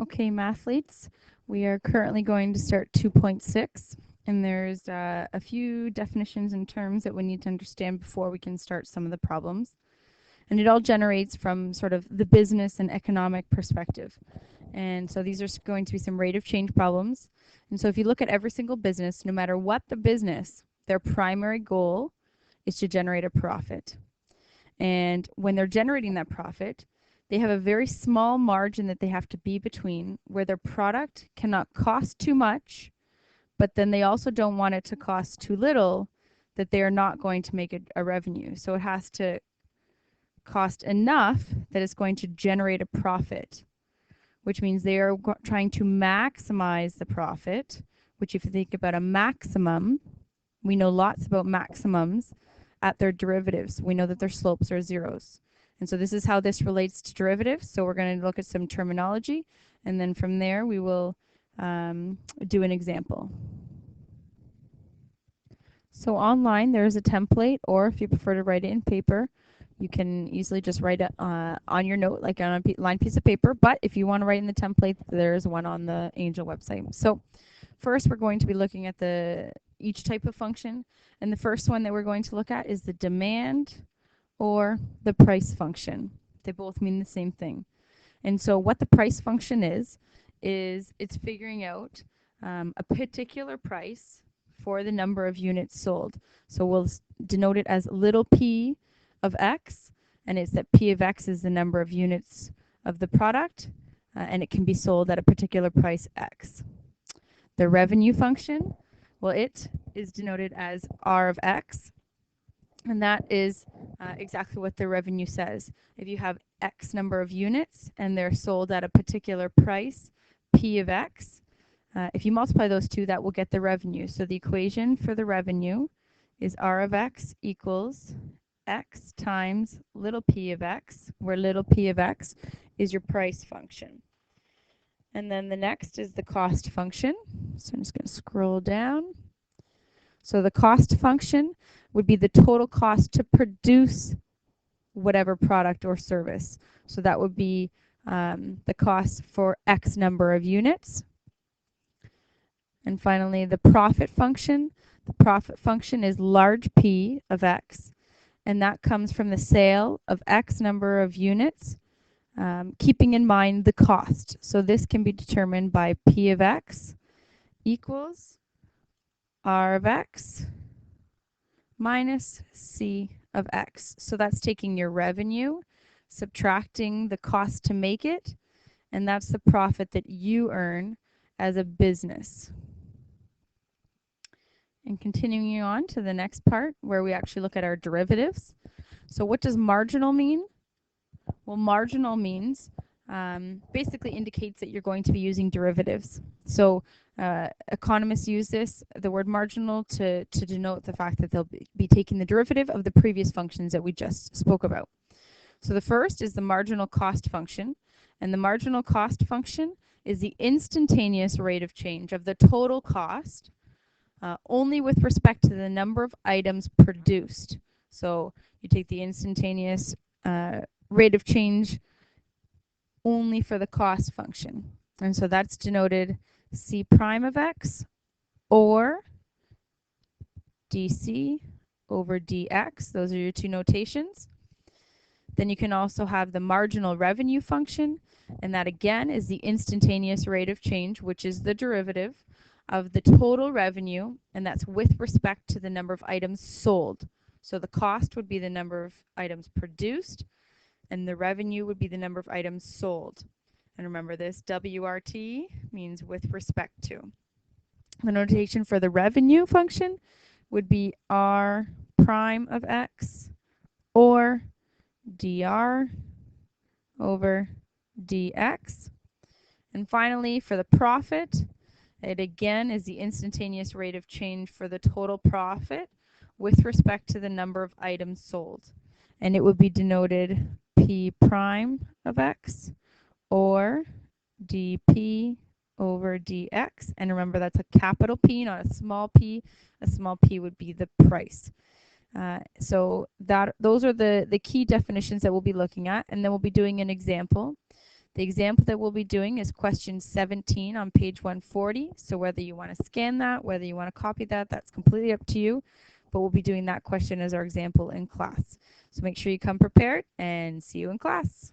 Okay, mathletes, we are currently going to start 2.6, and there's a few definitions and terms that we need to understand before we can start some of the problems. And it all generates from sort of the business and economic perspective. And so these are going to be some rate of change problems. And so if you look at every single business, no matter what the business, their primary goal is to generate a profit. And when they're generating that profit, they have a very small margin that they have to be between where their product cannot cost too much, but then they also don't want it to cost too little that they are not going to make a revenue. So it has to cost enough that it's going to generate a profit, which means they are trying to maximize the profit, which if you think about a maximum, we know lots about maximums at their derivatives. We know that their slopes are zeros. And so this is how this relates to derivatives. So we're going to look at some terminology, and then from there we will do an example. So online there's a template, or if you prefer to write it in paper, you can easily just write it on your note, like on a lined piece of paper. But if you want to write in the template, there's one on the Angel website. So first we're going to be looking at each type of function. And the first one that we're going to look at is the demand or the price function. They both mean the same thing. And so what the price function is it's figuring out a particular price for the number of units sold. So we'll denote it as little p of x, and it's that p of x is the number of units of the product, and it can be sold at a particular price x. The revenue function, well, it is denoted as r of x, and that is exactly what the revenue says. If you have x number of units and they're sold at a particular price, p of x, if you multiply those two, that will get the revenue. So the equation for the revenue is r of x equals x times little p of x, where little p of x is your price function. And then the next is the cost function. So I'm just going to scroll down. So the cost function would be the total cost to produce whatever product or service. So that would be the cost for X number of units. And finally, the profit function. The profit function is large P of X, and that comes from the sale of X number of units, keeping in mind the cost. So this can be determined by P of X equals R of X minus C of X. So that's taking your revenue, subtracting the cost to make it, and that's the profit that you earn as a business. And continuing on to the next part where we actually look at our derivatives. So what does marginal mean? Well, marginal means basically indicates that you're going to be using derivatives. So economists use the word marginal, to denote the fact that they'll be taking the derivative of the previous functions that we just spoke about. So the first is the marginal cost function, and the marginal cost function is the instantaneous rate of change of the total cost only with respect to the number of items produced. So you take the instantaneous rate of change only for the cost function. And so that's denoted C prime of x or dc over dx. Those are your two notations. Then you can also have the marginal revenue function, and that again is the instantaneous rate of change, which is the derivative of the total revenue, and that's with respect to the number of items sold. So the cost would be the number of items produced, and the revenue would be the number of items sold. And remember this, WRT means with respect to. The notation for the revenue function would be R prime of x or dr over dx. And finally, for the profit, it again is the instantaneous rate of change for the total profit with respect to the number of items sold. And it would be denoted P prime of x or dp over dx. And remember, that's a capital P, not a small p. A small p would be the price. So those are the key definitions that we'll be looking at, and then we'll be doing an example. The example that we'll be doing is question 17 on page 140. So whether you want to scan that, whether you want to copy that, that's completely up to you. But we'll be doing that question as our example in class. So make sure you come prepared and see you in class.